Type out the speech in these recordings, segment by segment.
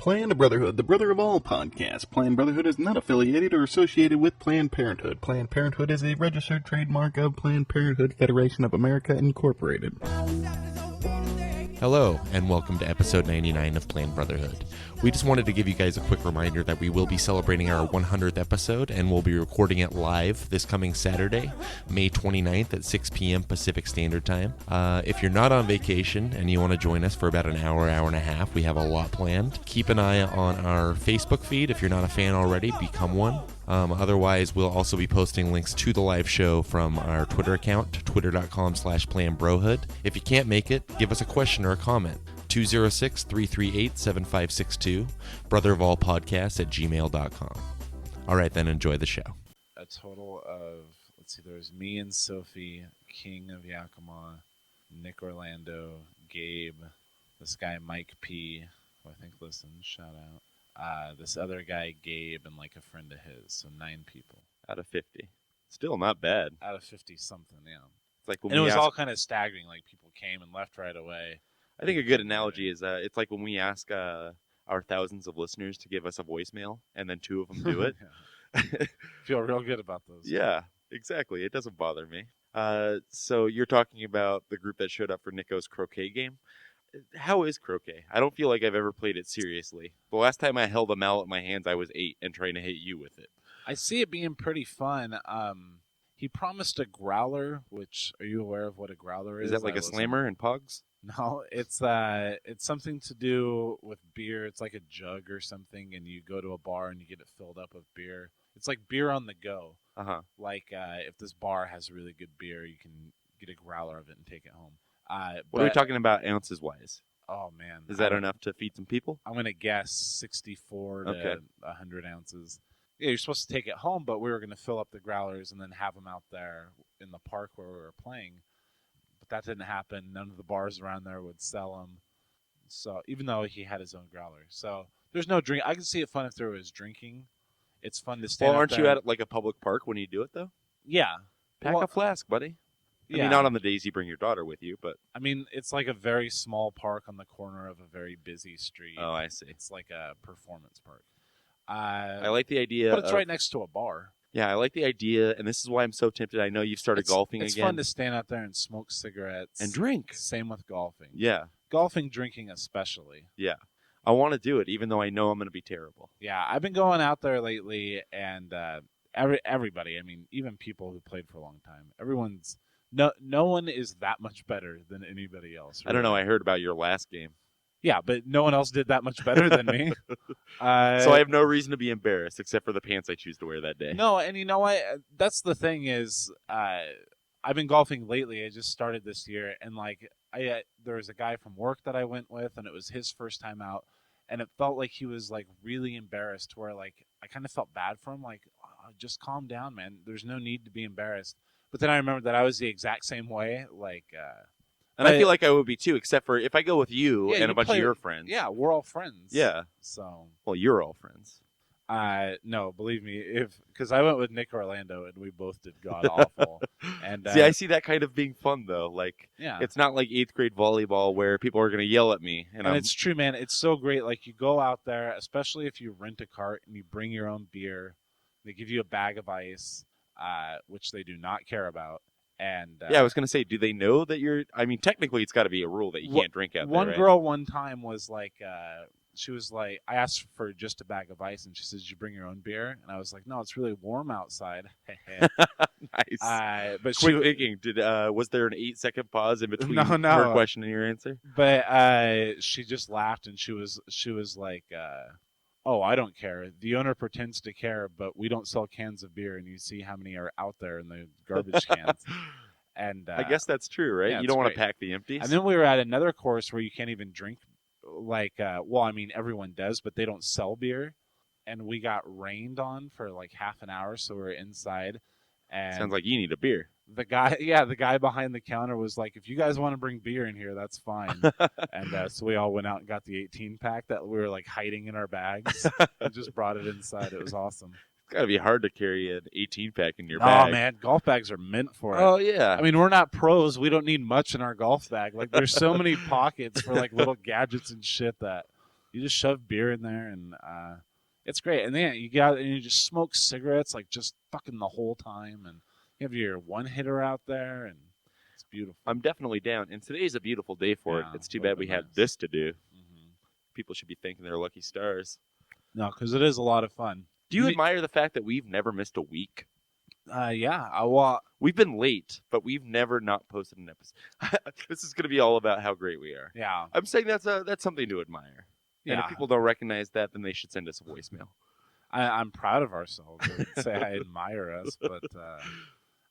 Planned Brotherhood, the brother of all podcasts. Planned Brotherhood is not affiliated or associated with Planned Parenthood. Planned Parenthood is a registered trademark of Planned Parenthood Federation of America, Incorporated. Hello, and welcome to episode 99 of Planned Brotherhood. We just wanted to give you guys a quick reminder that we will be celebrating our 100th episode, and we'll be recording it live this coming Saturday, May 29th at 6 p.m. Pacific Standard Time. If you're not on vacation and you want to join us for about an hour and a half, we have a lot planned. Keep an eye on our Facebook feed. If you're not a fan already, become one. Otherwise, we'll also be posting links to the live show from our Twitter account, twitter.com/PlannedBrohood. If you can't make it, give us a question or a comment. 206-338-7562, brotherofallpodcasts@gmail.com. All right, then, enjoy the show. A total of, let's see, there was me and Sophie, King of Yakima, Nick Orlando, Gabe, this guy Mike P, who I think listens, shout out. This other guy, Gabe, and like a friend of his. So 9 people. Out of 50. Still not bad. Out of 50-something, yeah. It's like when and it we was ask, all kind of staggering. Like, people came and left right away. I think a good analogy is it's like when we ask our thousands of listeners to give us a voicemail, and then 2 of them do it. Feel real good about those. Yeah, exactly. It doesn't bother me. So you're talking about the group that showed up for Nico's croquet game. How is croquet? I don't feel like I've ever played it seriously. The last time I held a mallet in my hands, I was 8 and trying to hit you with it. I see it being pretty fun. He promised a growler, which, are you aware of what a growler is? Is that like a slammer in Pogs? No, it's something to do with beer. It's like a jug or something, and you go to a bar and you get it filled up with beer. It's like beer on the go. Uh-huh. Like if this bar has really good beer, you can get a growler of it and take it home. What are we talking about ounces wise? Oh, man. Is that enough to feed some people? I'm going to guess 64 to 100 ounces. Yeah, you're supposed to take it home, but we were going to fill up the growlers and then have them out there in the park where we were playing. But that didn't happen. None of the bars around there would sell them. So even though he had his own growler. So there's no drink. I can see it fun if there was drinking. It's fun to stand Well, aren't up you there. at like a public park when you do it, though? Yeah. Pack a flask, buddy. I mean, not on the days you bring your daughter with you, but... I mean, it's like a very small park on the corner of a very busy street. Oh, I see. It's like a performance park. I like the idea. But it's right next to a bar. Yeah, I like the idea, and this is why I'm so tempted. I know you've started golfing again. It's fun to stand out there and smoke cigarettes. And drink. Same with golfing. Yeah. Golfing, drinking especially. Yeah. I want to do it, even though I know I'm going to be terrible. Yeah, I've been going out there lately, and everybody, I mean, even people who played for a long time, everyone's... No one is that much better than anybody else. Really. I don't know. I heard about your last game. Yeah, but no one else did that much better than me. So I have no reason to be embarrassed except for the pants I choose to wear that day. No, and you know what? That's the thing is, I've been golfing lately. I just started this year, and like there was a guy from work that I went with, and it was his first time out, and it felt like he was like really embarrassed. Where like I kind of felt bad for him. Like, oh, just calm down, man. There's no need to be embarrassed. But then I remembered that I was the exact same way. Like, and I feel like I would be too, except for if I go with you and a bunch of your friends. Yeah, we're all friends. Yeah. So. Well, you're all friends. No, believe me, because I went with Nick Orlando and we both did god awful. And see, I see that kind of being fun though. Like, yeah. It's not like 8th grade volleyball where people are going to yell at me. And it's true, man. It's so great. Like, you go out there, especially if you rent a cart and you bring your own beer. They give you a bag of ice. Which they do not care about. And yeah, I was going to say, do they know that you're... I mean, technically, it's got to be a rule that you can't drink out there, One right? girl one time was like, she was like, I asked for just a bag of ice, and she said, did you bring your own beer? And I was like, no, it's really warm outside. Nice. But quick thinking, was there an 8-second pause in between her question and your answer? But she just laughed, and she was like... oh, I don't care. The owner pretends to care, but we don't sell cans of beer, and you see how many are out there in the garbage cans. And I guess that's true, right? Yeah, you don't want to pack the empties. And then we were at another course where you can't even drink. Like, well, I mean, everyone does, but they don't sell beer. And we got rained on for like half an hour, so we were inside. And sounds like you need a beer. The guy behind the counter was like, if you guys want to bring beer in here, that's fine. And so we all went out and got the 18-pack that we were like hiding in our bags and just brought it inside. It was awesome. It's got to be hard to carry an 18-pack in your bag. Oh, man. Golf bags are meant for it. Oh, yeah. I mean, we're not pros. We don't need much in our golf bag. Like, there's so many pockets for like little gadgets and shit that You just shove beer in there, and it's great. And then you get out and you just smoke cigarettes, like just fucking the whole time, and you have your one hitter out there, and it's beautiful. I'm definitely down. And today's a beautiful day for it. It's too bad we had this to do. Mm-hmm. People should be thanking their lucky stars. No, because it is a lot of fun. Do you admire the fact that we've never missed a week? Yeah. Well, we've been late, but we've never not posted an episode. This is going to be all about how great we are. Yeah. I'm saying that's something to admire. Yeah. And if people don't recognize that, then they should send us a voicemail. I'm proud of ourselves. I wouldn't say I admire us, but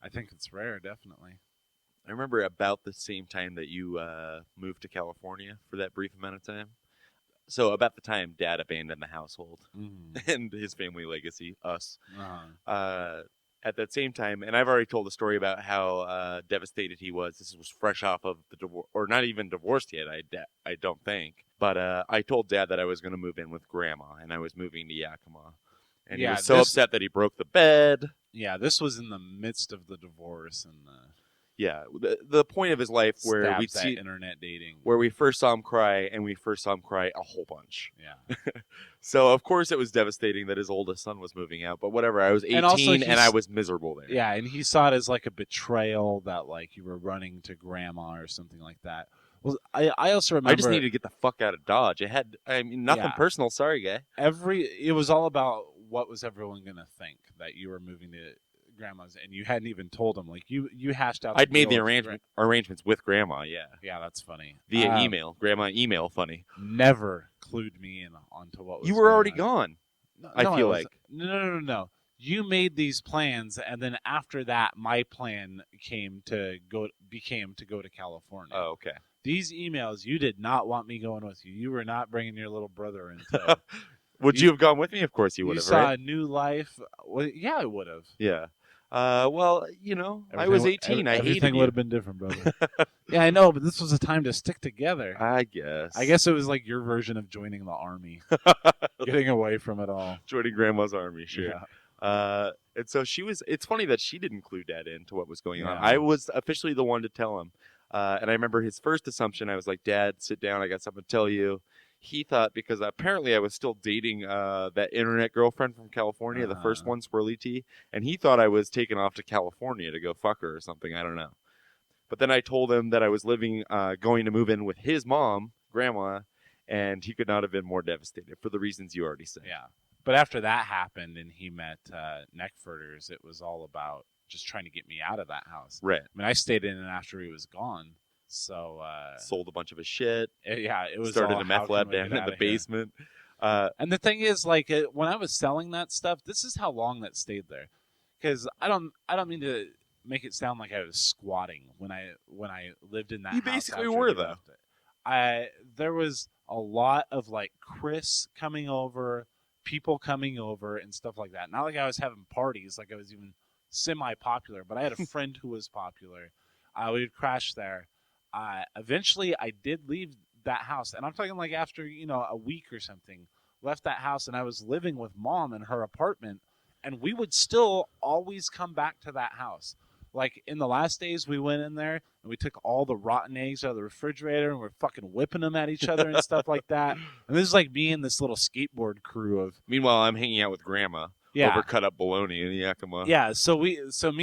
I think it's rare, definitely. I remember about the same time that you moved to California for that brief amount of time. So about the time Dad abandoned the household and his family legacy, us. At that same time, and I've already told the story about how devastated he was. This was fresh off of the divorce, or not even divorced yet, I don't think. But I told Dad that I was going to move in with Grandma, and I was moving to Yakima. And he was so upset that he broke the bed. Yeah, this was in the midst of the divorce and the point of his life where we see internet dating, where we first saw him cry, and we first saw him cry a whole bunch. Yeah. So of course it was devastating that his oldest son was moving out, but whatever. I was 18 and I was miserable there. Yeah, and he saw it as like a betrayal that like you were running to Grandma or something like that. Well, I also remember I just needed to get the fuck out of Dodge. Nothing personal. Sorry, guy. It was all about what was everyone gonna think that you were moving to Grandma's, and you hadn't even told them. Like you hashed out. I'd made the arrangements with Grandma. Yeah. Yeah, that's funny. Via email. Grandma email. Funny. Never clued me in onto what was. You were already on. Gone. No, I feel like. No. You made these plans, and then after that, my plan became to go to California. Oh, okay. These emails, you did not want me going with you. You were not bringing your little brother into. Would you have gone with me? Of course you would have. You saw right? a new life. Well, yeah, I would have. Yeah. Well, I was 18. I hated everything would have been different, brother. Yeah, I know, but this was a time to stick together. I guess. I guess it was like your version of joining the army, getting away from it all. Joining Grandma's army, sure. Yeah. And so she was. It's funny that she didn't clue Dad into what was going on. Yeah. I was officially the one to tell him. And I remember his first assumption. I was like, "Dad, sit down. I got something to tell you." He thought, because apparently I was still dating that internet girlfriend from California, the first one, Swirly T, and he thought I was taking off to California to go fuck her or something. I don't know. But then I told him that I was going to move in with his mom, Grandma, and he could not have been more devastated for the reasons you already said. Yeah. But after that happened and he met Neckfurters, it was all about just trying to get me out of that house. Right. I mean, I stayed in it after he was gone. So sold a bunch of his shit. It was started all, a meth lab down in the basement. And the thing is, like, when I was selling that stuff, this is how long that stayed there. Because I don't mean to make it sound like I was squatting when I lived in that house. You basically were, though. There was a lot of like Chris coming over, people coming over, and stuff like that. Not like I was having parties, like I was even semi-popular, but I had a friend who was popular. We would crash there. Eventually, I did leave that house, and I'm talking like after a week or something. Left that house, and I was living with Mom in her apartment, and we would still always come back to that house. Like in the last days, we went in there and we took all the rotten eggs out of the refrigerator, and we're fucking whipping them at each other and stuff like that. And this is like me and this little skateboard crew of. Meanwhile, I'm hanging out with Grandma. Yeah. Over cut up bologna in Yakima. Yeah, so me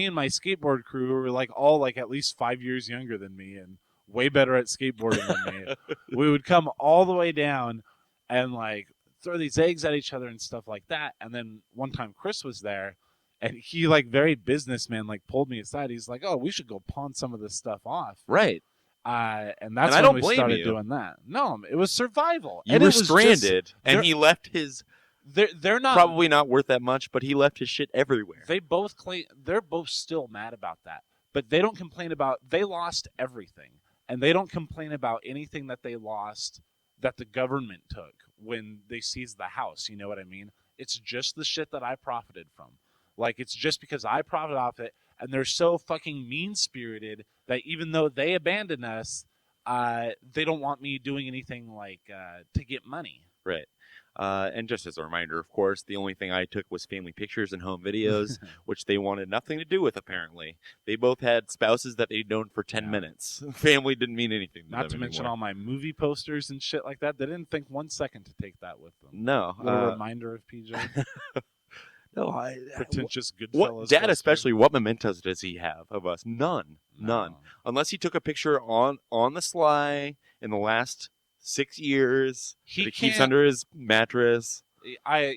and my skateboard crew were like all like at least 5 years younger than me and way better at skateboarding than me. We would come all the way down and like throw these eggs at each other and stuff like that. And then one time Chris was there, and he like very businessman like pulled me aside. He's like, "Oh, we should go pawn some of this stuff off." Right. And that's and when we started doing that. No, it was survival. You were stranded, and he left his. They're not probably not worth that much, but he left his shit everywhere. They both claim they're both still mad about that, but they don't complain about they lost everything, and they don't complain about anything that they lost that the government took when they seized the house. You know what I mean? It's just the shit that I profited from. Like it's just because I profited off it, and they're so fucking mean-spirited that even though they abandoned us, they don't want me doing anything like to get money. Right. And just as a reminder, of course, the only thing I took was family pictures and home videos, which they wanted nothing to do with, apparently. They both had spouses that they'd known for 10 minutes. Family didn't mean anything to them Not to mention anymore. all my movie posters and shit like that. They didn't think 1 second to take that with them. No. A little reminder of PJ. No, Pretentious Goodfellas. What, Dad poster. especially, what mementos does he have of us? None. None. No. Unless he took a picture on the sly in the last 6 years. He that he keeps can't- under his mattress. I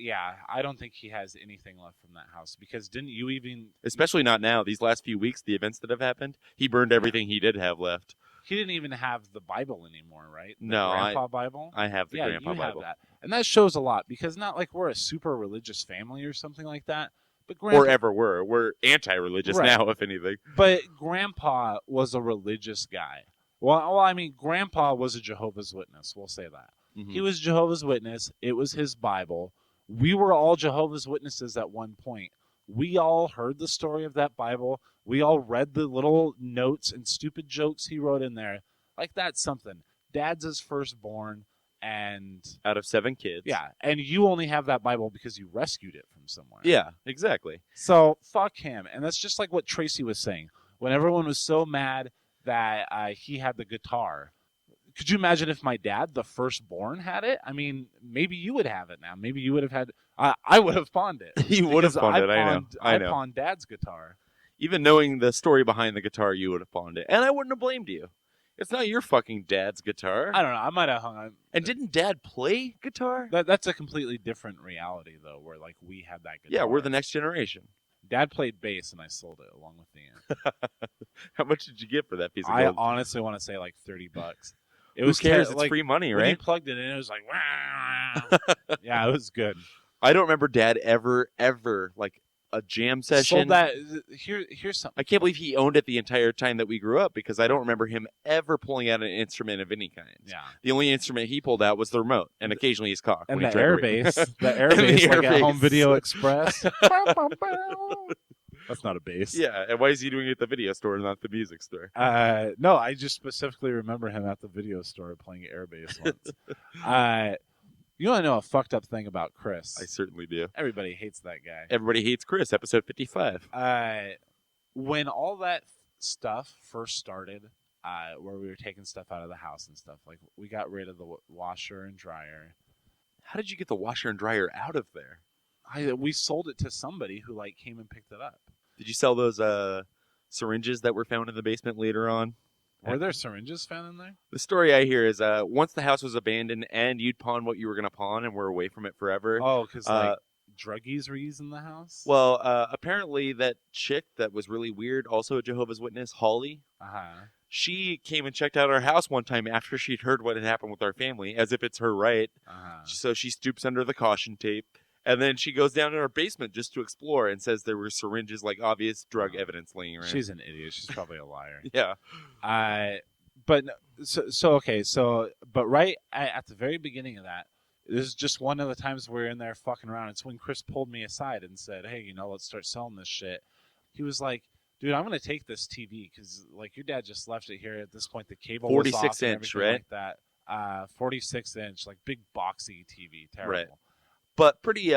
don't think he has anything left from that house, because didn't you even? Especially not now. These last few weeks, the events that have happened, he burned everything he did have left. He didn't even have the Bible anymore, right? The No, Grandpa Bible. I have the Yeah, Grandpa you Bible. have that, and that shows a lot, because not like we're a super religious family or something like that, but Grandpa, Or ever were. We're anti-religious Right. now, if anything. but Grandpa was a religious guy. Well, I mean, Grandpa was a Jehovah's Witness. We'll say that. Mhm. He was Jehovah's Witness. It was his Bible. We were all Jehovah's Witnesses at one point. We all heard the story of that Bible. We all read the little notes and stupid jokes he wrote in there. Like, that's something. Dad's his firstborn, and Out of 7 kids. yeah, and you only have that Bible because you rescued it from somewhere. Yeah, exactly. So fuck him. And that's just like what Tracy was saying. When everyone was so mad that he had the guitar. Could you imagine if my dad, the firstborn, had it? I mean, maybe you would have it now. Maybe you would have had. I would have pawned it. You would have Because pawned it. I know. I pawned Dad's guitar. Even knowing the story behind the guitar, you would have pawned it. And I wouldn't have blamed you. It's not your fucking dad's guitar. I don't know. I might have hung on. And didn't Dad play guitar? That's a completely different reality, though, where like we had that guitar. Yeah, we're the next generation. Dad played bass, and I sold it along with the amp. How much did you get for that piece of I gold? honestly want to say like $30. It Who was cares? like, It's free money, when he right? plugged it in, it was like, yeah, it was good. I don't remember Dad ever, like, a jam session. Sold that. Here's something. I can't believe he owned it the entire time that we grew up, because I don't remember him ever pulling out an instrument of any kind. Yeah. The only instrument he pulled out was the remote, and occasionally his cock. And when the he tried air to ring. bass. The air And the bass, air like at Home bass. Video Express. That's not a bass. Yeah, and why is he doing it at the video store and not the music store? No, I just specifically remember him at the video store playing air bass once. You want to know a fucked up thing about Chris? I certainly do. Everybody hates that guy. Everybody hates Chris, episode 55. When all that stuff first started, where we were taking stuff out of the house and stuff, like we got rid of the washer and dryer. How did you get the washer and dryer out of there? We sold it to somebody who like came and picked it up. Did you sell those syringes that were found in the basement later on? Were there syringes found in there? The story I hear is once the house was abandoned and you'd pawn what you were going to pawn and were away from it forever. Oh, because like druggies were using the house? Well, apparently that chick that was really weird, also a Jehovah's Witness, Holly, she came and checked out our house one time after she'd heard what had happened with our family, as if it's her right. So she stoops under the caution tape. And then she goes down in our basement just to explore and says there were syringes, like obvious drug evidence laying around. She's an idiot. She's probably a liar. Yeah. But right at the very beginning of that, this is just one of the times we're in there fucking around. It's when Chris pulled me aside and said, "Hey, let's start selling this shit." He was like, "Dude, I'm gonna take this TV because like your dad just left it here. At this point, the cable was off 46 and inch, everything right? Like that. 46 inch, like big boxy TV. Terrible. Right. But pretty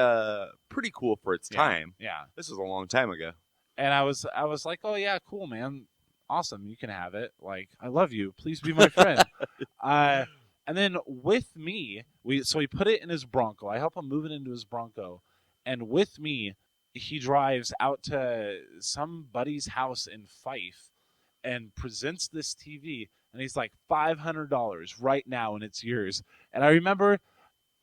cool for its time. Yeah. This was a long time ago. And I was like, "Oh yeah, cool, man, awesome, you can have it. Like, I love you. Please be my friend." And then with me, we put it in his Bronco. I help him move it into his Bronco, and with me, he drives out to some buddy's house in Fife, and presents this TV, and he's like, $500 right now, and it's yours. And I remember,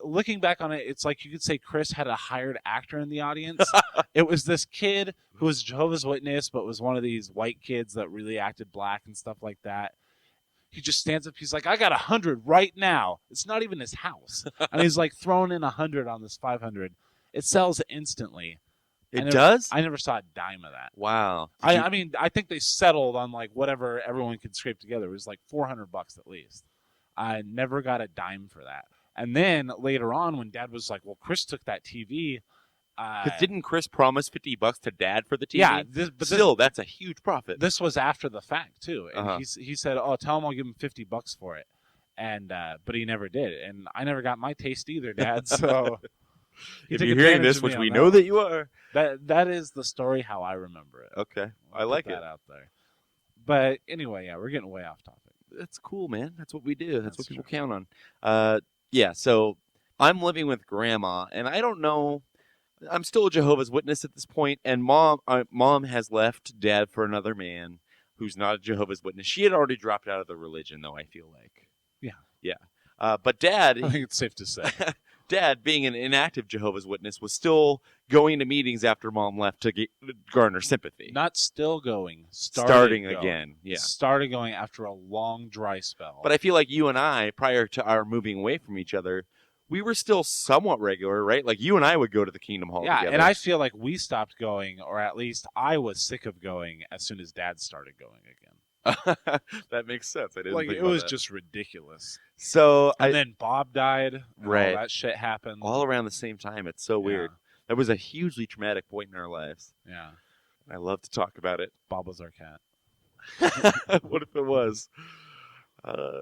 looking back on it, it's like you could say Chris had a hired actor in the audience. It was this kid who was Jehovah's Witness, but was one of these white kids that really acted black and stuff like that. He just stands up. He's like, "I got 100 right now." It's not even his house. And he's like throwing in 100 on this 500. It sells instantly. It does? I never saw a dime of that. Wow. I mean, I think they settled on like whatever everyone could scrape together. It was like $400 at least. I never got a dime for that. And then later on, when Dad was like, "Well, Chris took that TV." Because didn't Chris promise $50 to Dad for the TV? Yeah, but still, that's a huge profit. This was after the fact too, and he said, "Oh, tell him I'll give him $50 for it." And but he never did, and I never got my taste either, Dad. So he If took you're hearing advantage this, of me which on we that know one. that you are, That is the story how I remember it. okay, I I'll like put it. that out there. But anyway, yeah, we're getting way off topic. That's cool, man. That's what we do. That's what That's people true. count on. Yeah. So I'm living with Grandma, and I don't know. I'm still a Jehovah's Witness at this point, and Mom has left Dad for another man who's not a Jehovah's Witness. She had already dropped out of the religion, though. I feel like. Yeah. Yeah. But Dad, I think it's safe to say. Dad, being an inactive Jehovah's Witness, was still going to meetings after Mom left to garner sympathy. Not still going. Starting going. again. Yeah. Started going after a long dry spell. But I feel like you and I, prior to our moving away from each other, we were still somewhat regular, right? Like you and I would go to the Kingdom Hall yeah, together. and I feel like we stopped going, or at least I was sick of going as soon as Dad started going again. That makes sense. I didn't Like think it about was that. just ridiculous. So And then Bob died. And Right. All that shit happened. all around the same time. It's so weird. That was a hugely traumatic point in our lives. Yeah. I love to talk about it. Bob was our cat. What if it was?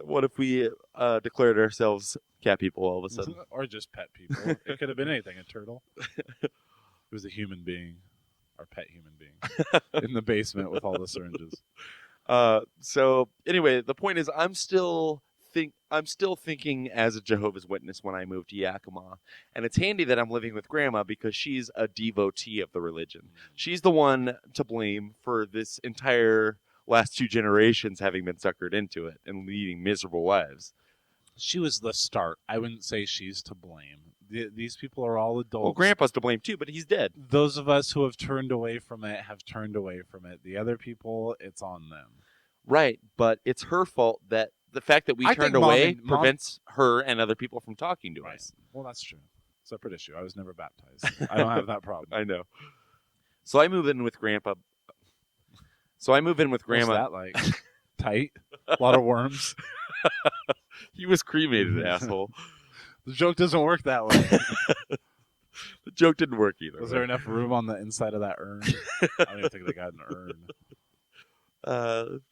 What if we declared ourselves cat people all of a sudden? Or just pet people. It could have been anything. A turtle. It was a human being. Our pet human being. In the basement with all the syringes. So anyway, the point is, I'm still thinking as a Jehovah's Witness when I moved to Yakima, and it's handy that I'm living with Grandma because she's a devotee of the religion. She's the one to blame for this entire last 2 generations having been suckered into it and leading miserable lives. She was the start. I wouldn't say she's to blame. These people are all adults. Well, Grandpa's to blame too, but he's dead. Those of us who have turned away from it have turned away from it. The other people, it's on them. Right, but it's her fault that the fact that we I turned think Mom away and- Mom- prevents her and other people from talking to Right. us. Well, that's true. Separate issue. I was never baptized. I don't have that problem. I know. So I move in with Grandpa. So I move in with What's Grandma. that like? Tight? A lot of worms? He was cremated, asshole. The joke doesn't work that way. The joke didn't work either. Was there enough room on the inside of that urn? I don't even think they got an urn.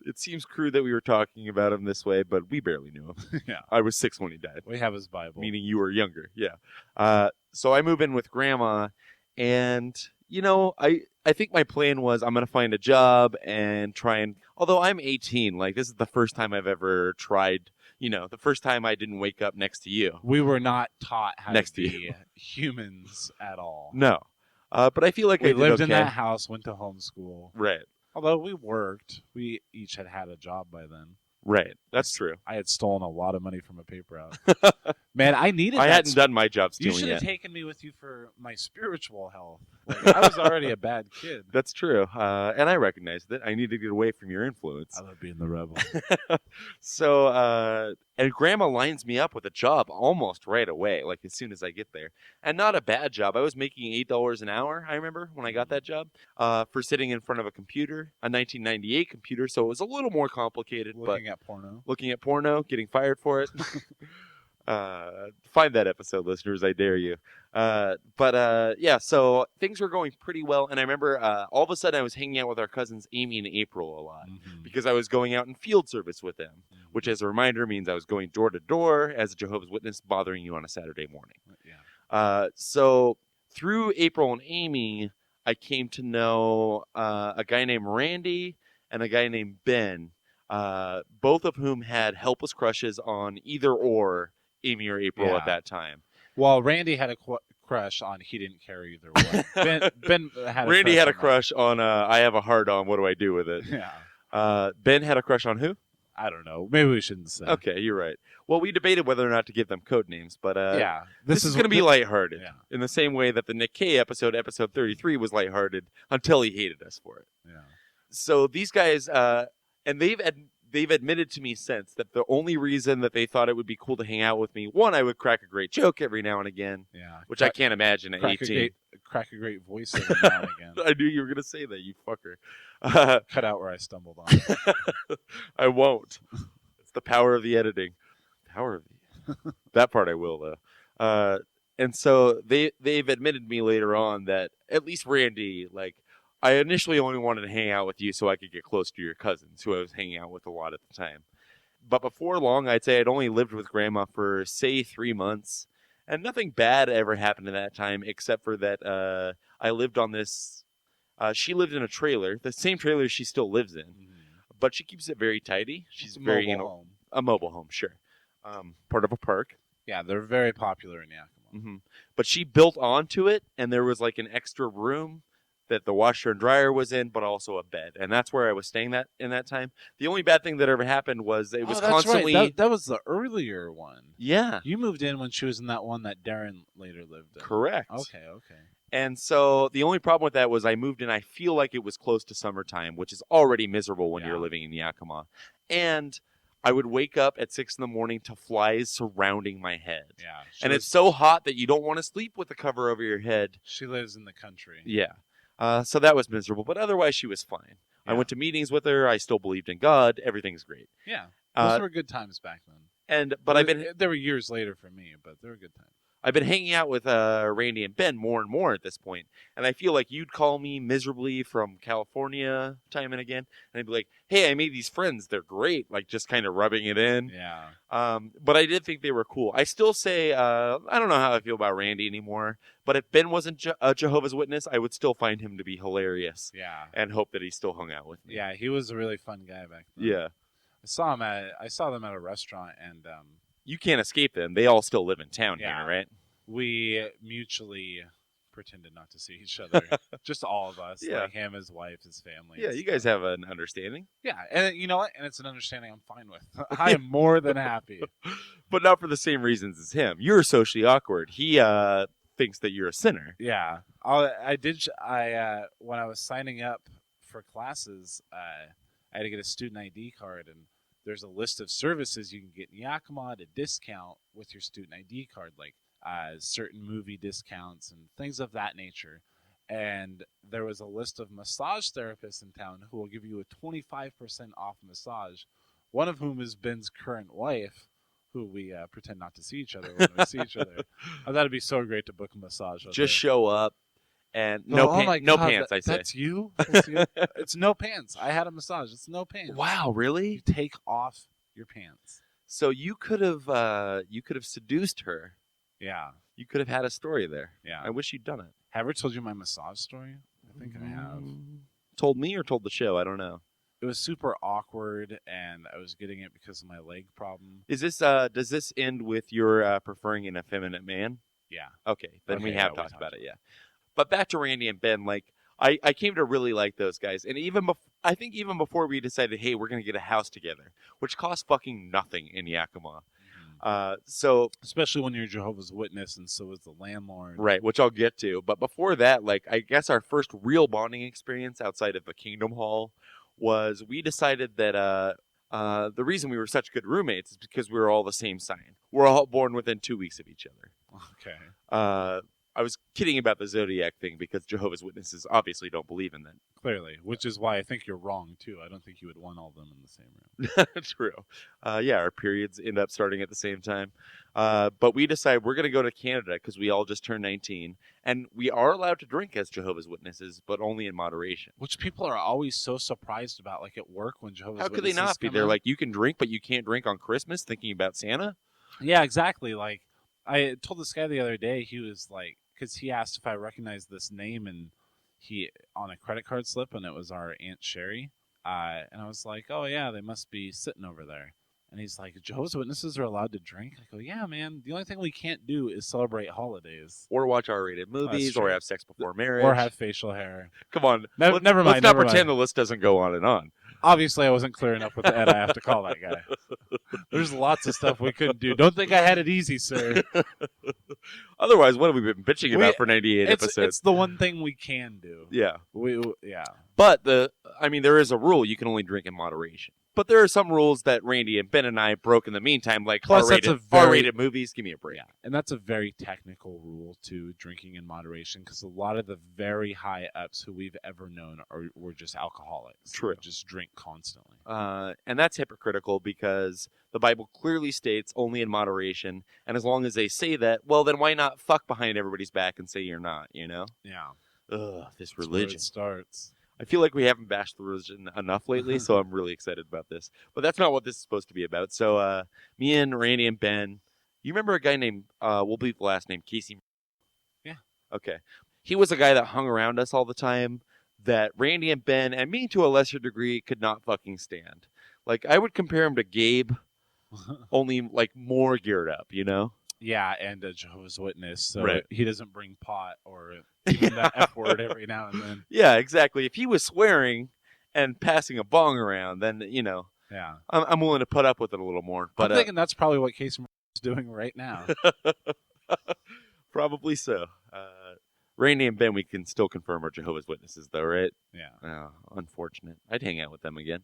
It seems crude that we were talking about him this way, but we barely knew him. Yeah. I was 6 when he died, We have his Bible. meaning you were younger. Yeah. So I move in with Grandma, and I think my plan was I'm going to find a job and try and. Although I'm 18, like this is the first time I've ever tried. The first time I didn't wake up next to you. We were not taught how Next to to be humans at all. No. But I feel like I We did lived okay. in that house, went to homeschool. Right. Although we worked, we each had a job by then. Right. That's true. I had stolen a lot of money from a paper route. Man, I needed I that hadn't done my job You stealing should have yet. taken me with you for my spiritual health. Like, I was already a bad kid. That's true. And I recognized it. I need to get away from your influence. I love being the rebel. So, and Grandma lines me up with a job almost right away, like as soon as I get there. And not a bad job. I was making $8 an hour, I remember, when I got that job, for sitting in front of a computer, a 1998 computer. So it was a little more complicated, Looking at porno. looking at porno, getting fired for it. Find that episode, listeners. I dare you. Yeah, so things were going pretty well. And I remember all of a sudden I was hanging out with our cousins Amy and April a lot Mhm. because I was going out in field service with them, which as a reminder means I was going door to door as a Jehovah's Witness bothering you on a Saturday morning. Yeah. So through April and Amy, I came to know a guy named Randy and a guy named Ben, both of whom had helpless crushes on either or Amy or April Yeah. at that time. Well, Randy had a crush on he didn't care either way. Ben had a Randy had a on crush on I have a hard on, what do I do with it? Yeah. Ben had a crush on who? I don't know. Maybe we shouldn't say. Okay, you're right. Well, we debated whether or not to give them code names, but Yeah. this is going to be lighthearted Yeah. in the same way that the Nick K episode 33, was lighthearted until he hated us for it. Yeah. So these guys, and they've admitted to me since that the only reason that they thought it would be cool to hang out with me, one, I would crack a great joke every now and again, Yeah. which I can't imagine at 18. Crack a great voice every now and again. I knew you were going to say that, you fucker. Cut out where I stumbled on. I won't. It's the power of the editing. Power of the... That part I will, though. And so they've admitted to me later on that at least Randy, like, I initially only wanted to hang out with you so I could get close to your cousins, who I was hanging out with a lot at the time. But before long, I'd say I'd only lived with Grandma for, say, 3 months. And nothing bad ever happened in that time, except for that I lived on this... she lived in a trailer, the same trailer she still lives in. But she keeps it very tidy. She's It's a very, mobile home. a mobile home, sure. Part of a park. Yeah, they're very popular in Yakima. Mm-hmm. But she built onto it, and there was like an extra room that the washer and dryer was in, but also a bed. And that's where I was staying in that time. The only bad thing that ever happened was it was constantly... Right. That was the earlier one. Yeah. You moved in when she was in that one that Darren later lived in. Correct. Okay. And so the only problem with that was I moved in, I feel like it was close to summertime, which is already miserable when you're living in Yakima. And I would wake up at 6 a.m. to flies surrounding my head. Yeah. And it's so hot that you don't want to sleep with the cover over your head. She lives in the country. Yeah. So that was miserable, but otherwise she was fine. Yeah. I went to meetings with her. I still believed in God. Everything's great. Yeah. Those were good times back then. But they were years later for me, but they were good times. I've been hanging out with Randy and Ben more and more at this point, and I feel like you'd call me miserably from California time and again, and I'd be like, "Hey, I made these friends. They're great." Like just kind of rubbing it in. Yeah. But I did think they were cool. I still say I don't know how I feel about Randy anymore. But if Ben wasn't a Jehovah's Witness, I would still find him to be hilarious. Yeah. And hope that he still hung out with me. Yeah, he was a really fun guy back then. Yeah. I saw them at a restaurant, and you can't escape them. They all still live in town here, right? We mutually pretended not to see each other. Just all of us. Yeah. Like him, his wife, his family. Yeah, you guys have an understanding. Yeah, and you know what? And it's an understanding I'm fine with. I am more than happy. But not for the same reasons as him. You're socially awkward. He thinks that you're a sinner. Yeah. When I was signing up for classes, I had to get a student ID card, and there's a list of services you can get in Yakima at a discount with your student ID card, like certain movie discounts and things of that nature. And there was a list of massage therapists in town who will give you a 25% off massage, one of whom is Ben's current wife, who we pretend not to see each other when we see each other. I thought it'd be so great to book a massage. Just show up and no pants, I say. That's you? That's you? It's no pants. I had a massage. It's no pants. Wow, really? You take off your pants. So you could have seduced her. Yeah. You could have had a story there. Yeah. I wish you'd done it. Have I ever told you my massage story? I think I have. Told me or told the show? I don't know. It was super awkward, and I was getting it because of my leg problem. Is this does this end with your preferring an effeminate man? Yeah. Okay, then we have talked about it. Yeah. But back to Randy and Ben, like I came to really like those guys, and I think even before we decided, hey, we're gonna get a house together, which costs fucking nothing in Yakima. So especially when you're Jehovah's Witness, and so is the landlord. Right, which I'll get to. But before that, like I guess our first real bonding experience outside of the Kingdom Hall was we decided that the reason we were such good roommates is because we were all the same sign. We're all born within 2 weeks of each other. Okay. I was kidding about the zodiac thing because Jehovah's Witnesses obviously don't believe in that. Clearly, which is why I think you're wrong, too. I don't think you would want all of them in the same room. True. Yeah, our periods end up starting at the same time. But we decided we're going to go to Canada because we all just turned 19. And we are allowed to drink as Jehovah's Witnesses, but only in moderation. Which people are always so surprised about, like at work when Jehovah's Witnesses How could they not be? They're like, you can drink, but you can't drink on Christmas, thinking about Santa? Yeah, exactly. Like, I told this guy the other day, he was like, because he asked if I recognized this name, and he on a credit card slip, and it was our Aunt Sherry. And I was like, oh, yeah, they must be sitting over there. And he's like, Jehovah's Witnesses are allowed to drink? I go, yeah, man. The only thing we can't do is celebrate holidays. Or watch R-rated movies, or have sex before marriage. Or have facial hair. Come on. Never mind. Let's not pretend the list doesn't go on and on. Obviously, I wasn't clear enough with the Ed. I have to call that guy. There's lots of stuff we couldn't do. Don't think I had it easy, sir. Otherwise, what have we been bitching about for 98 episodes? It's the one thing we can do. Yeah. Yeah. But there is a rule. You can only drink in moderation. But there are some rules that Randy and Ben and I broke in the meantime, like R-rated movies. Give me a break. Yeah, and that's a very technical rule to drinking in moderation, because a lot of the very high ups who we've ever known were just alcoholics. True. Just drink constantly. And that's hypocritical because the Bible clearly states only in moderation. And as long as they say that, well, then why not fuck behind everybody's back and say you're not, you know? Yeah. Ugh, this That's religion. where it starts. I feel like we haven't bashed the religion enough lately, so I'm really excited about this. But that's not what this is supposed to be about. So me and Randy and Ben, you remember a guy named, we'll leave the last name, Casey? Yeah. Okay. He was a guy that hung around us all the time that Randy and Ben, and me to a lesser degree, could not fucking stand. Like, I would compare him to Gabe, only, like, more geared up, you know? Yeah, and a Jehovah's Witness, so Right. he doesn't bring pot or even that F word every now and then. Yeah, exactly. If he was swearing and passing a bong around, then, Yeah. I'm willing to put up with it a little more. But I'm thinking that's probably what Casey is doing right now. probably so. Randy and Ben, we can still confirm are Jehovah's Witnesses, though, right? Yeah. Oh, unfortunate. I'd hang out with them again.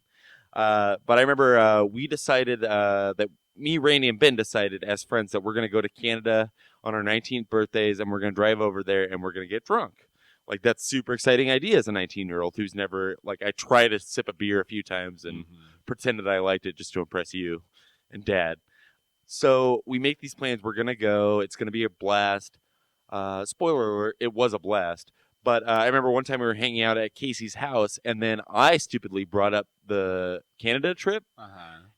But I remember we decided that me, Randy, and Ben decided as friends that we're going to go to Canada on our 19th birthdays, and we're going to drive over there, and we're going to get drunk. Like, that's super exciting idea as a 19-year-old who's never, like, I try to sip a beer a few times and pretend that I liked it just to impress you and Dad. So we make these plans. We're going to go. It's going to be a blast. Spoiler alert, it was a blast. But I remember one time we were hanging out at Casey's house, and then I stupidly brought up the Canada trip,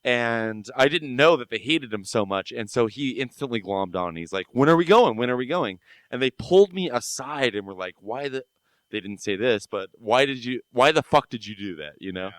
and I didn't know that they hated him so much, and so he instantly glommed on. He's like, when are we going? When are we going? And they pulled me aside and were like, they didn't say this, but why the fuck did you do that, you know?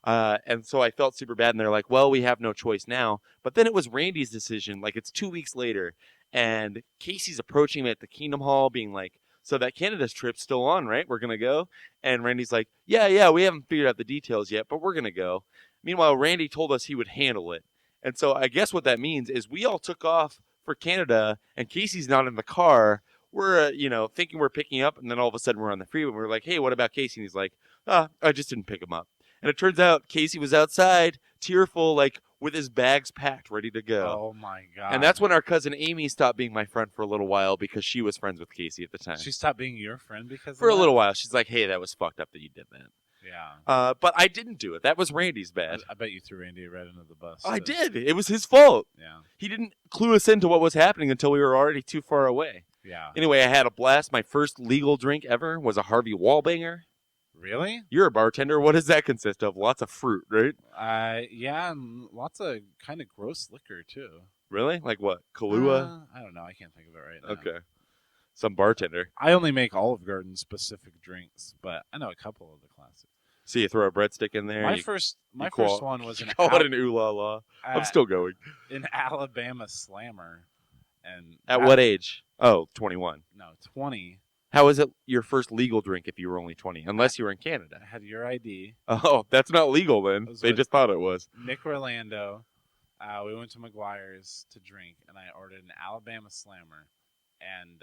Yeah. And so I felt super bad, and they're like, well, we have no choice now. But then it was Randy's decision. Like, it's 2 weeks later, and Casey's approaching me at the Kingdom Hall being like, so that Canada's trip's still on, right? We're going to go. And Randy's like, yeah, we haven't figured out the details yet, but we're going to go. Meanwhile, Randy told us he would handle it. And so I guess what that means is we all took off for Canada, and Casey's not in the car. We're, thinking we're picking up, and then all of a sudden we're on the freeway. We're like, hey, what about Casey? And he's like, I just didn't pick him up. And it turns out Casey was outside, tearful, like, with his bags packed, ready to go. Oh, my God. And that's when our cousin Amy stopped being my friend for a little while because she was friends with Casey at the time. She stopped being your friend because For of a that? little while. She's like, hey, that was fucked up that you did that. Yeah. But I didn't do it. That was Randy's bad. I bet you threw Randy right under the bus. I did. It was his fault. Yeah. He didn't clue us into what was happening until we were already too far away. Yeah. Anyway, I had a blast. My first legal drink ever was a Harvey Wallbanger. Really? You're a bartender. What does that consist of? Lots of fruit, right? Yeah, and lots of kind of gross liquor, too. Really? Like what? Kahlua? I don't know. I can't think of it right now. Okay. Some bartender. I only make Olive Garden specific drinks, but I know a couple of the classics. So you throw a breadstick in there? My first one was an call it an ooh la la. I'm still going. An Alabama Slammer. And At what age? Oh, 21. No, 20. How was it your first legal drink if you were only 20? Unless you were in Canada. I had your ID. Oh, that's not legal then. They just thought it was. Nick Orlando. We went to McGuire's to drink, and I ordered an Alabama Slammer. And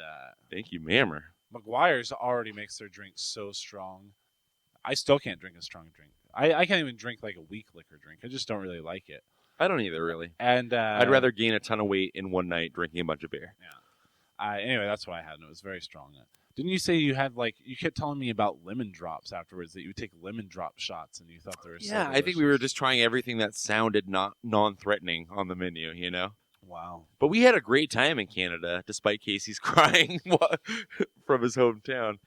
thank you, Mammer. McGuire's already makes their drink so strong. I still can't drink a strong drink. I can't even drink like a weak liquor drink. I just don't really like it. I don't either, really. And I'd rather gain a ton of weight in one night drinking a bunch of beer. Yeah. Anyway, that's what I had, and it was very strong. Didn't you say you had you kept telling me about lemon drops afterwards, that you would take lemon drop shots and you thought they were so delicious? I think we were just trying everything that sounded not non-threatening on the menu, you know? Wow. But we had a great time in Canada, despite Casey's crying from his hometown.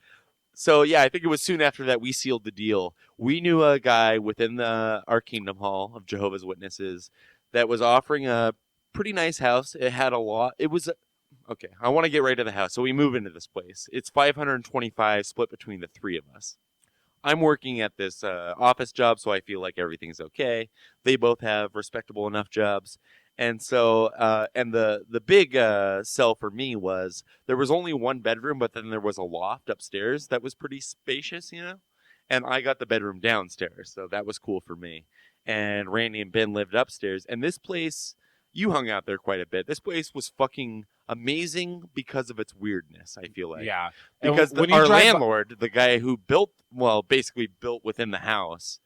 So, yeah, I think it was soon after that we sealed the deal. We knew a guy within our Kingdom Hall of Jehovah's Witnesses that was offering a pretty nice house. It had a lot. It was... Okay, I want to get right to the house. So we move into this place. It's $525 split between the three of us. I'm working at this office job, so I feel like everything's okay. They both have respectable enough jobs. And so, and the big sell for me was there was only one bedroom, but then there was a loft upstairs that was pretty spacious, you know? And I got the bedroom downstairs, so that was cool for me. And Randy and Ben lived upstairs. And this place, you hung out there quite a bit. This place was fucking amazing because of its weirdness, I feel like. Yeah. Because our landlord, the guy who basically built within the house,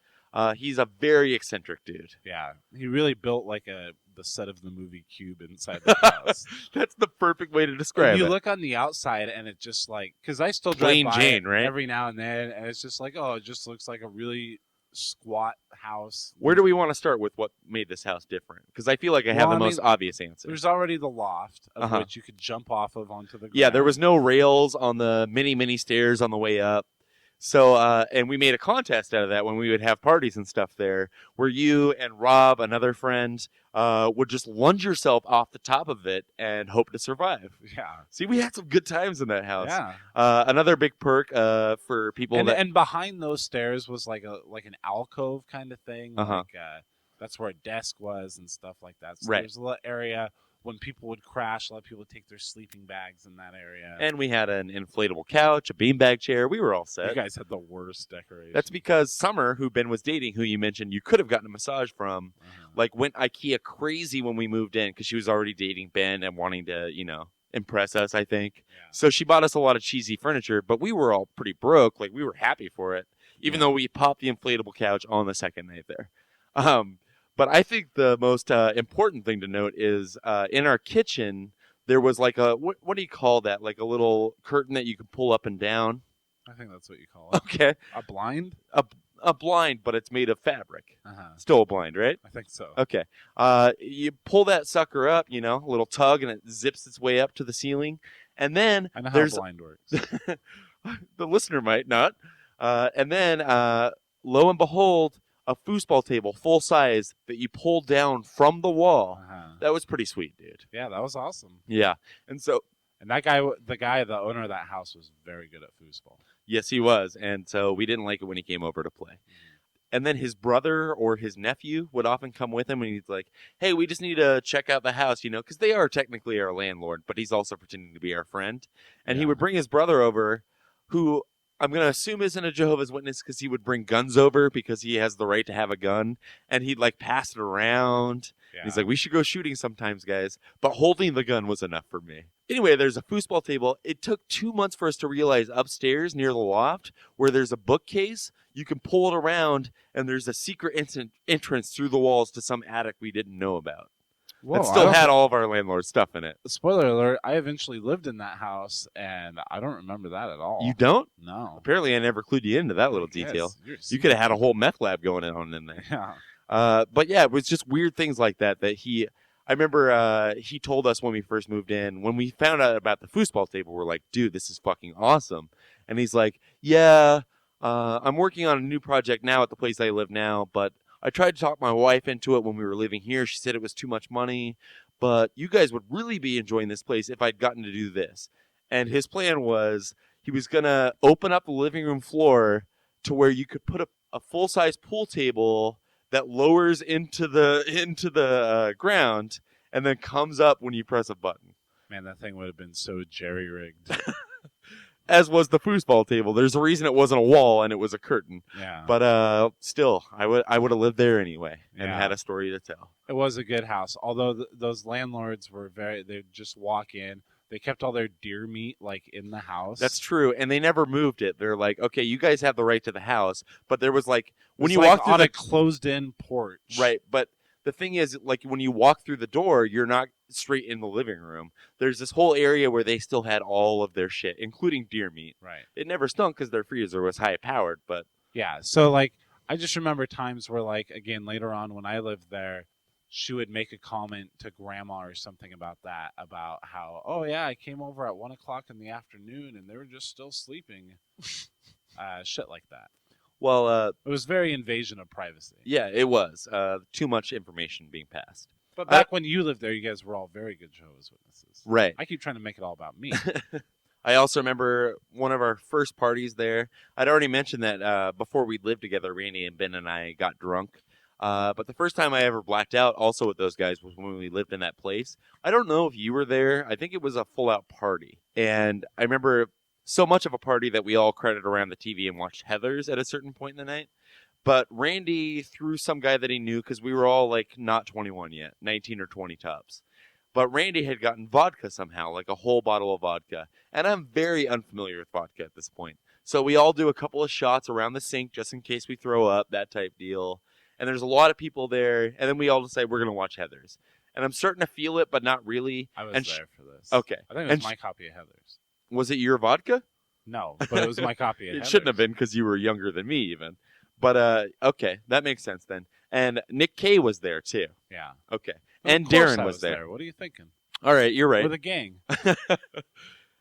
he's a very eccentric dude. Yeah. He really built like the set of the movie Cube inside the house. That's the perfect way to describe it. You look on the outside and it's just like, because I still drive Plain by Jane, right? every now and then, and it's just like, oh, it just looks like a really squat house. Where do we want to start with what made this house different? Because I feel like I have the most obvious answer. There's already the loft of which you could jump off of onto the ground. Yeah, there was no rails on the mini stairs on the way up. So, and we made a contest out of that when we would have parties and stuff there, where you and Rob, another friend, would just lunge yourself off the top of it and hope to survive. Yeah. See, we had some good times in that house. Yeah. Another big perk for people And behind those stairs was like an alcove kind of thing. Uh-huh. That's where a desk was and stuff like that. So Right. there's a little area when people would crash, a lot of people would take their sleeping bags in that area. And we had an inflatable couch, a beanbag chair. We were all set. You guys had the worst decoration. That's because Summer, who Ben was dating, who you mentioned you could have gotten a massage from, like went IKEA crazy when we moved in because she was already dating Ben and wanting to, impress us, I think. Yeah. So she bought us a lot of cheesy furniture, but we were all pretty broke. Like, we were happy for it, even though we popped the inflatable couch on the second night there. But I think the most important thing to note is in our kitchen, there was like a, what do you call that? Like a little curtain that you could pull up and down. I think that's what you call it. Okay. A blind? A blind, but it's made of fabric. Uh-huh. Still a blind, right? I think so. Okay. You pull that sucker up, a little tug, and it zips its way up to the ceiling. And then I know how blind works. the listener might not. And then, lo and behold, a foosball table full size that you pull down from the wall. Uh-huh. That was pretty sweet, dude. Yeah, that was awesome. Yeah. And so, And that guy, the owner of that house, was very good at foosball. yes, he was. And so we didn't like it when he came over to play. And then his brother or his nephew would often come with him, and he's like, hey, we just need to check out the house, because they are technically our landlord, but he's also pretending to be our friend. And he would bring his brother over, who I'm going to assume isn't a Jehovah's Witness, because he would bring guns over because he has the right to have a gun, and he'd pass it around. Yeah. He's like, we should go shooting sometimes, guys. But holding the gun was enough for me. Anyway, there's a foosball table. It took 2 months for us to realize upstairs near the loft where there's a bookcase. You can pull it around, and there's a secret entrance through the walls to some attic we didn't know about. Whoa, That still had all of our landlord's stuff in it. Spoiler alert, I eventually lived in that house, and I don't remember that at all. You don't? No. Apparently, I never clued you into that little detail. Yes, You could have had a whole meth lab going on in there. Yeah. But yeah, it was just weird things like that I remember he told us when we first moved in, when we found out about the foosball table, we're like, dude, this is fucking awesome. And he's like, yeah, I'm working on a new project now at the place I live now, but I tried to talk my wife into it when we were living here. She said it was too much money, but you guys would really be enjoying this place if I'd gotten to do this. And his plan was he was going to open up the living room floor to where you could put a full-size pool table that lowers into the ground and then comes up when you press a button. Man, that thing would have been so jerry-rigged. As was the foosball table. There's a reason it wasn't a wall and it was a curtain. Yeah. But still, I would have lived there anyway and Yeah. had a story to tell. It was a good house. Although those landlords were they'd just walk in. They kept all their deer meat in the house. That's true, and they never moved it. They're like, okay, you guys have the right to the house, but there was when you walk through on a closed-in porch. right, but the thing is, when you walk through the door, you're not straight in the living room. There's this whole area where they still had all of their shit, including deer meat. Right. It never stunk because their freezer was high powered, but Yeah. So I just remember times where again later on when I lived there, she would make a comment to grandma or something about how, oh yeah, I came over at 1 o'clock in the afternoon and they were just still sleeping. Shit like that. well, It was very invasion of privacy. yeah, it was too much information being passed. But back when you lived there, you guys were all very good Jehovah's Witnesses. Right. I keep trying to make it all about me. I also remember one of our first parties there. I'd already mentioned that before we lived together, Randy and Ben and I got drunk. But the first time I ever blacked out also with those guys was when we lived in that place. I don't know if you were there. I think it was a full-out party. And I remember so much of a party that we all crowded around the TV and watched Heathers at a certain point in the night. But Randy threw some guy that he knew because we were all not 21 yet, 19 or 20 tops. But Randy had gotten vodka somehow, a whole bottle of vodka. And I'm very unfamiliar with vodka at this point. So we all do a couple of shots around the sink just in case we throw up, that type deal. And there's a lot of people there. And then we all decide we're going to watch Heathers. And I'm starting to feel it, but not really. I was And there for this. Okay. I think it was my copy of Heathers. Was it your vodka? No, but it was my copy of Heathers. It shouldn't have been because you were younger than me even. But, okay, that makes sense then. And Nick Kay was there too. Yeah. Okay. Of And course Darren I was there. What are you thinking? All right, you're right. With a gang.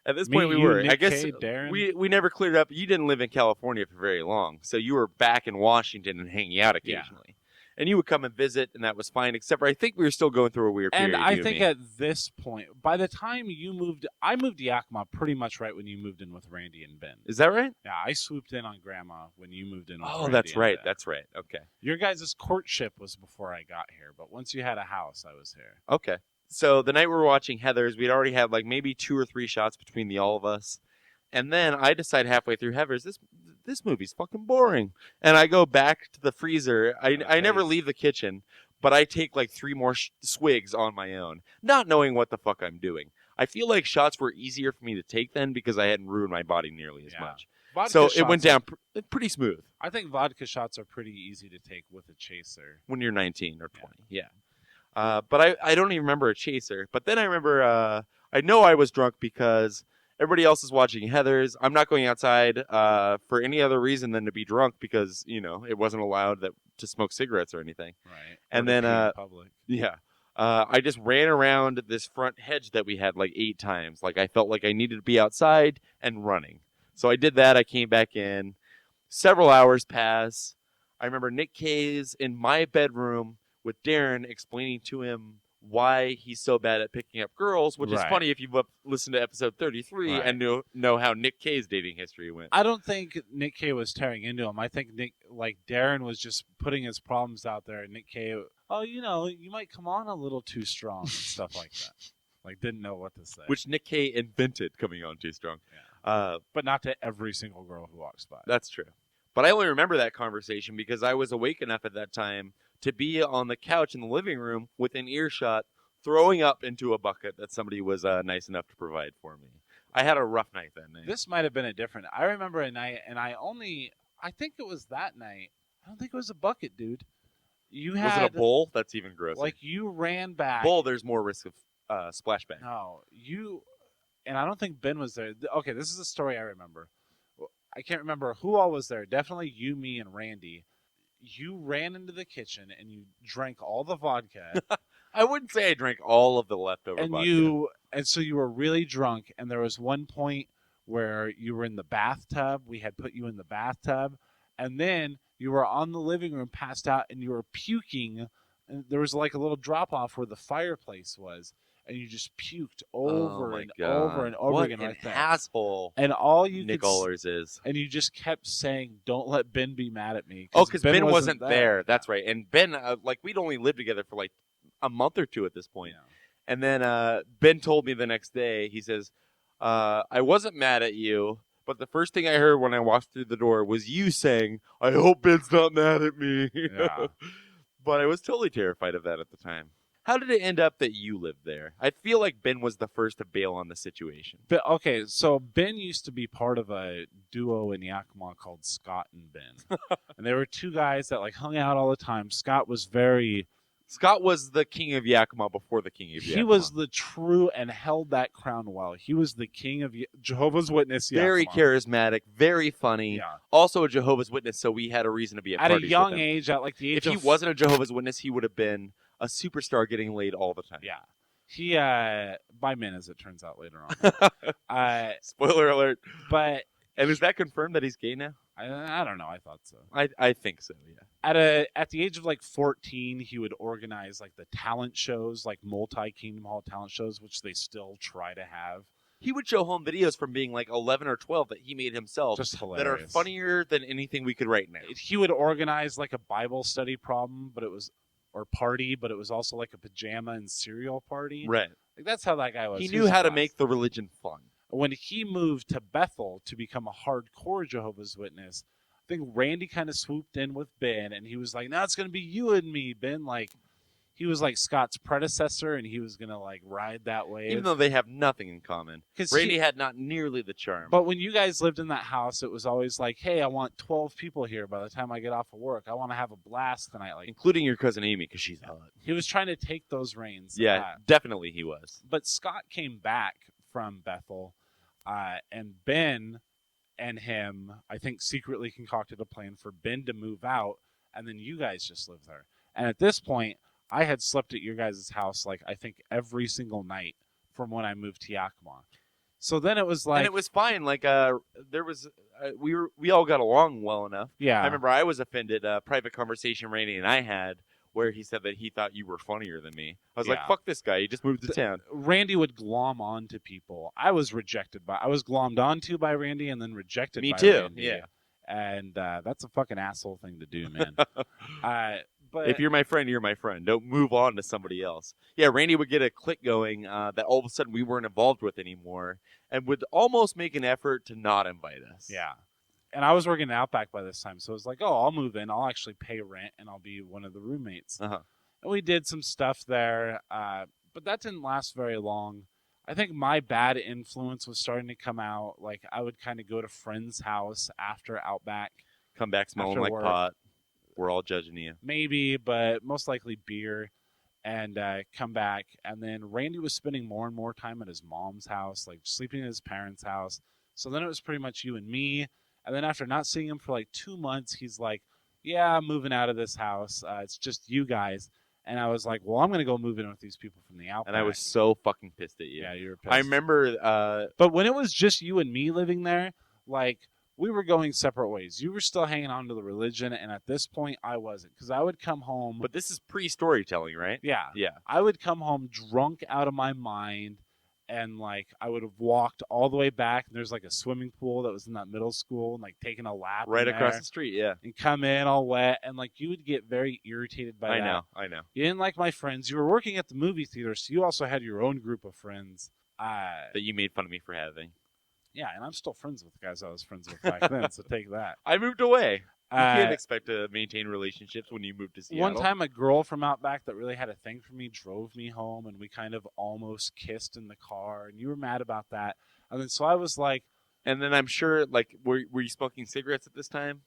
At this Me, point, we you, were. Nick I guess Cage, Darren. we never cleared up. You didn't live in California for very long, so you were back in Washington and hanging out occasionally. And you would come and visit, and that was fine. Except for I think we were still going through a weird period. And I you think and me. at this point, by the time you moved, I moved to Yakima pretty much right when you moved in with Randy and Ben. Is that right? Yeah, I swooped in on Grandma when you moved in with Oh, Randy that's and right. Ben. That's right. Okay. Your guys' courtship was before I got here, but once you had a house, I was here. Okay. So the night we were watching Heathers, we'd already had like maybe 2 or 3 shots between the all of us. And then I decide halfway through Heathers, this movie's fucking boring. And I go back to the freezer. I never leave the kitchen, but I take like 3 more swigs on my own, not knowing what the fuck I'm doing. I feel like shots were easier for me to take then because I hadn't ruined my body nearly as much. Vodka So shots it went down pretty smooth I think vodka shots are pretty easy to take with a chaser. when you're 19 or 20. Yeah. But I don't even remember a chaser. But then I remember I know I was drunk because everybody else is watching Heathers. I'm not going outside for any other reason than to be drunk because, it wasn't allowed to smoke cigarettes or anything. Right. And Or to then, pee in public. Yeah. I just ran around this front hedge that we had like 8 times. Like I felt like I needed to be outside and running. So I did that. I came back in. Several hours pass. I remember Nick K's in my bedroom with Darren explaining to him why he's so bad at picking up girls, which is Right. funny if you've listened to episode 33 Right. and know how Nick K's dating history went. I don't think Nick K was tearing into him. I think Darren was just putting his problems out there. And Nick K, you might come on a little too strong and stuff like that. Like, didn't know what to say. Which Nick K invented coming on too strong. But not to every single girl who walks by. That's true. But I only remember that conversation because I was awake enough at that time to be on the couch in the living room within earshot, throwing up into a bucket that somebody was nice enough to provide for me. I had a rough night that night. This might have been I remember a night, and I think it was that night. I don't think it was a bucket, dude. You had, was it a bowl? That's even grosser. Like, you ran back. Bowl, there's more risk of splashback. No, and I don't think Ben was there. Okay, this is a story I remember. I can't remember who all was there. Definitely you, me, and Randy. You ran into the kitchen and you drank all the vodka. I wouldn't say I drank all of the leftover vodka. And so you were really drunk. And there was one point where you were in the bathtub. We had put you in the bathtub, and then you were on the living room, passed out, and you were puking. And there was like a little drop off where the fireplace was. And you just puked over and over and over again right there. What an asshole! And all you Nick could Allers is. And you just kept saying, "Don't let Ben be mad at me." Oh, because Ben wasn't there. That's right. And Ben, we'd only lived together for like a month or 2 at this point. Yeah. And then Ben told me the next day. He says, "I wasn't mad at you, but the first thing I heard when I walked through the door was you saying, 'I hope Ben's not mad at me.'" Yeah. But I was totally terrified of that at the time. How did it end up that you lived there? I feel like Ben was the first to bail on the situation. But okay, so Ben used to be part of a duo in Yakima called Scott and Ben, and they were 2 guys that hung out all the time. Scott was the king of Yakima before the king of Yakima. He was the true and held that crown well. He was the king of Jehovah's Witness Yakima. Very charismatic, very funny. Yeah. Also a Jehovah's Witness, so we had a reason to be at a parties young with him. age, at like the age If he of wasn't a Jehovah's Witness, he would have been a superstar getting laid all the time. Yeah. He by men, as it turns out later on. Spoiler alert. But And is that confirmed that he's gay now? I don't know. I thought so. I think so, yeah. At the age of 14, he would organize the talent shows, multi-Kingdom Hall talent shows, which they still try to have. He would show home videos from being 11 or 12 that he made himself. Just that are hilarious. funnier than anything we could write now. He would organize a Bible study party, but it was also a pajama and cereal party. Right. That's how that guy was. He knew how to make the religion fun. When he moved to Bethel to become a hardcore Jehovah's Witness, I think Randy kind of swooped in with Ben, and he was like, "Now it's going to be you and me, Ben." He was Scott's predecessor, and he was going to ride that wave. Even though they have nothing in common. Randy had not nearly the charm. But when you guys lived in that house, it was always "Hey, I want 12 people here by the time I get off of work. I want to have a blast tonight." Including your cousin Amy, because she's hot. He was trying to take those reins. Yeah, definitely he was. But Scott came back from Bethel, and Ben and him, I think, secretly concocted a plan for Ben to move out, and then you guys just lived there. And at this point, I had slept at your guys' house I think every single night from when I moved to Yakima. So then it was like, and it was fine. Like, there was we all got along well enough. yeah, I remember I was offended. A private conversation Randy and I had where he said that he thought you were funnier than me. I was like, Yeah. "Fuck this guy! He just moved to town." Randy would glom onto people. I was glommed onto by Randy and then rejected Me by too, Randy. yeah. And that's a fucking asshole thing to do, man. But If you're my friend, you're my friend. Don't move on to somebody else. Yeah, Randy would get a clique going that all of a sudden we weren't involved with anymore, and would almost make an effort to not invite us. yeah. And I was working at Outback by this time, so it was like, oh, I'll move in. I'll actually pay rent, and I'll be one of the roommates. Uh-huh. And we did some stuff there, but that didn't last very long. I think my bad influence was starting to come out. Like, I would kind of go to friends' house after Outback. Come back smelling After like work. pot. We're all judging you. Maybe, but most likely beer, and come back. And then Randy was spending more and more time at his mom's house, like sleeping at his parents' house. So then it was pretty much you and me. And then after not seeing him for like 2 months, he's like, yeah, I'm moving out of this house. It's just you guys. And I was like, well, I'm going to go move in with these people from the Outback. And I was so fucking pissed at you. Yeah, you were pissed. I remember. But when it was just you and me living there, like, we were going separate ways. You were still hanging on to the religion, and at this point, I wasn't. Because I would come home. But this is pre-storytelling, right? Yeah. Yeah. I would come home drunk out of my mind, and, like, I would have walked all the way back, and there's, like, a swimming pool that was in that middle school, and, like, taking a lap Right in across there, the street, yeah. and come in all wet, and, like, you would get very irritated by that. I know. You didn't like my friends. You were working at the movie theater, so you also had your own group of friends. That you made fun of me for having. Yeah, and I'm still friends with the guys I was friends with back then, so take that. I moved away. You can't Uh, expect to maintain relationships when you move to Seattle. One time, a girl from Outback that really had a thing for me drove me home, and we kind of almost kissed in the car, and you were mad about that. And then so I was like, And then I'm sure, like, were you smoking cigarettes at this time?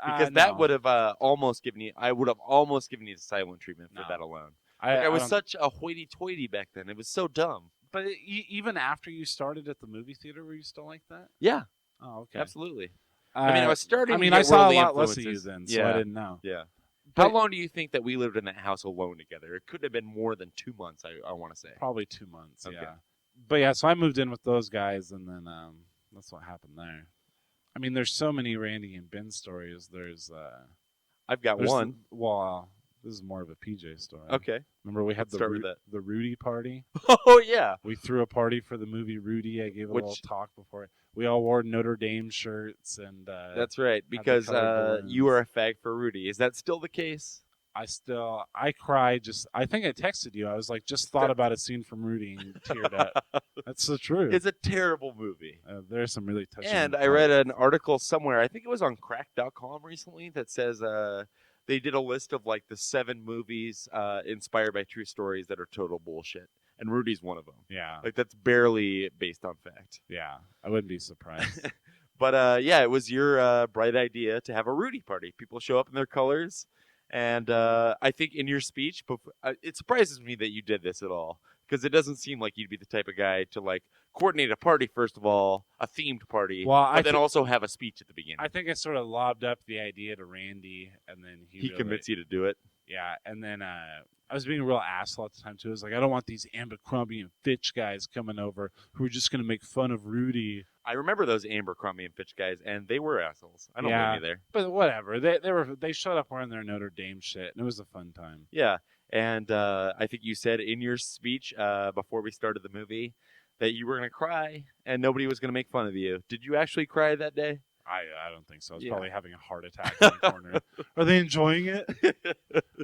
Because that no. would have almost given you. I would have almost given you the silent treatment for No. that alone. I was don't- such a hoity-toity back then. It was so dumb. But even after you started at the movie theater, were you still like that? Yeah, Oh, okay. absolutely. I mean, I was starting. I mean, to get I saw a worldly lot less of you influences. then, so Yeah. I didn't know. Yeah. But- How long do you think that we lived in that house alone together? It couldn't have been more than 2 months. I want to say. Probably 2 months, Okay. yeah. But yeah, so I moved in with those guys, and then that's what happened there. I mean, there's so many Randy and Ben stories. There's I've got one. This is more of a PJ story. Okay. Remember we had Let's start with the Rudy party? Oh yeah. We threw a party for the movie Rudy. I gave a little Which- talk before. We all wore Notre Dame shirts, and That's right. Because colored you balloons. are a fag for Rudy. Is that still the case? I cried. I think I texted you. I was like, just thought about a scene from Rudy and teared up. That's the truth. It's a terrible movie. There's some really touching. And I read an article somewhere, I think it was on crack.com recently, that says they did a list of like the 7 movies inspired by true stories that are total bullshit. And Rudy's one of them. Yeah, Like, that's barely based on fact. yeah. I wouldn't be surprised. But yeah, it was your bright idea to have a Rudy party. People show up in their colors. And I think in your speech, it surprises me that you did this at all. Because it doesn't seem like you'd be the type of guy to like coordinate a party, first of all, a themed party, Well, but then also have a speech at the beginning. I think I sort of lobbed up the idea to Randy, and then he commits you to do it. Yeah, and then I was being a real asshole at the time too. I was like, I don't want these Abercrombie and Fitch guys coming over who are just going to make fun of Rudy. I remember those Abercrombie and Fitch guys, and they were assholes. I don't blame you there. But whatever, they showed up wearing their Notre Dame shit, and it was a fun time. Yeah, and I think you said in your speech before we started the movie that you were going to cry and nobody was going to make fun of you. Did you actually cry that day? I don't think so. I was Yeah. probably having a heart attack in the corner. Are they enjoying it?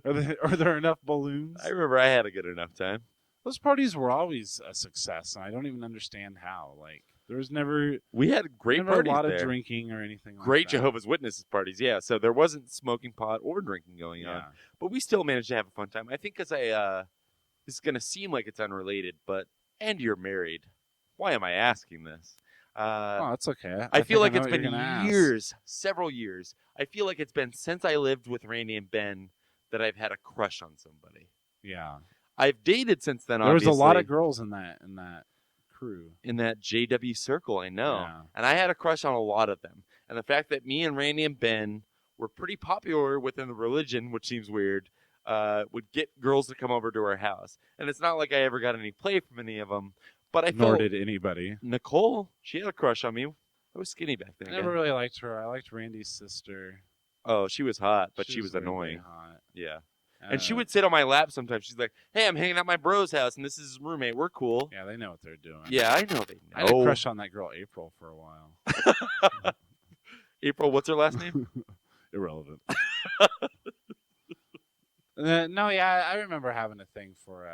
Are there enough balloons? I remember I had a good enough time. Those parties were always a success, and I don't even understand how. Like, there was never We had great never parties a lot there. of drinking or anything like Great that. Jehovah's Witnesses parties, yeah. So there wasn't smoking pot or drinking going on. Yeah. But we still managed to have a fun time. I think because this is going to seem like it's unrelated, and you're married. Why am I asking this? Oh, it's okay. I feel think like know it's what you're been gonna ask. years, several years. I feel like it's been since I lived with Randy and Ben that I've had a crush on somebody. Yeah. I've dated since then, There was a lot obviously, of girls in that crew. in that JW circle, I know. Yeah. And I had a crush on a lot of them. And the fact that me and Randy and Ben were pretty popular within the religion, which seems weird, would get girls to come over to our house. And it's not like I ever got any play from any of them, But I Nor felt did anybody. Nicole, she had a crush on me. I was skinny back then. I never really liked her. I liked Randy's sister. Oh, she was hot, but she was really, annoying. really hot. Yeah. And she would sit on my lap sometimes. She's like, "Hey, I'm hanging out at my bro's house, and this is his roommate. We're cool." Yeah, they know what they're doing. Yeah, I know they know. I had a crush on that girl April for a while. April, what's her last name? Irrelevant. No, yeah, I remember having a thing for.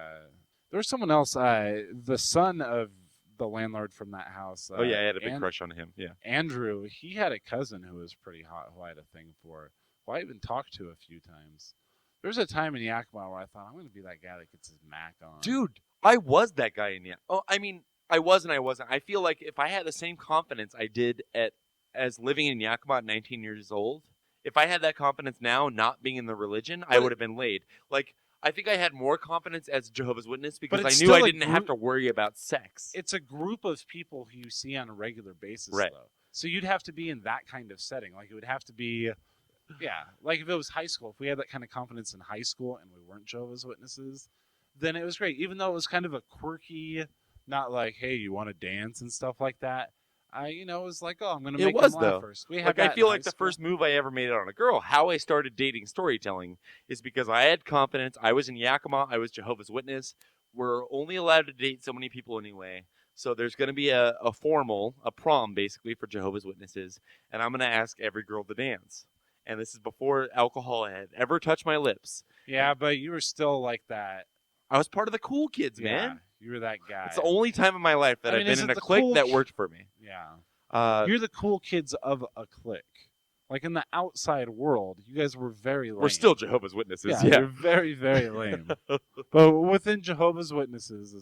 There was someone else. The son of the landlord from that house. Oh yeah, I had a big crush on him. Yeah. Andrew, he had a cousin who was pretty hot, who I had a thing for, who I even talked to a few times. There was a time in Yakima where I thought, I'm going to be that guy that gets his Mac on. Dude, I was that guy in Yakima. Oh, I mean, I was and I wasn't. I feel like if I had the same confidence I did as living in Yakima at 19 years old, if I had that confidence now, not being in the religion, I would have been laid. Like, I think I had more confidence as a Jehovah's Witness because I knew I didn't have to worry about sex. It's a group of people who you see on a regular basis, right. though. So you'd have to be in that kind of setting. Like, it would have to be... Yeah, like if it was high school, if we had that kind of confidence in high school and we weren't Jehovah's Witnesses, then it was great. Even though it was kind of a quirky, not like, hey, you want to dance and stuff like that. It was like, oh, I'm going to make them laugh first. We had I feel like the first move I ever made on a girl, how I started dating storytelling, is because I had confidence. I was in Yakima. I was Jehovah's Witness. We're only allowed to date so many people anyway. So there's going to be a prom, basically, for Jehovah's Witnesses. And I'm going to ask every girl to dance. And this is before alcohol had ever touched my lips. Yeah, but you were still like that. I was part of the cool kids, man. You were that guy. It's the only time in my life that I've been in a clique that worked for me. Yeah. You're the cool kids of a clique. Like in the outside world, you guys were very lame. We're still Jehovah's Witnesses. Yeah. You're very, very lame. But within Jehovah's Witnesses,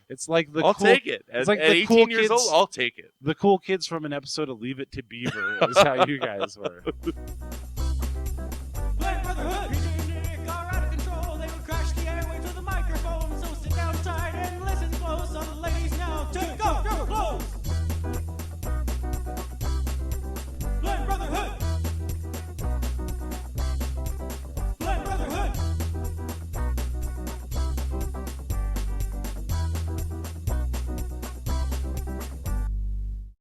it's like the I'll take it. It's like at 18 cool years old, I'll take it. The cool kids from an episode of Leave It to Beaver is how you guys were.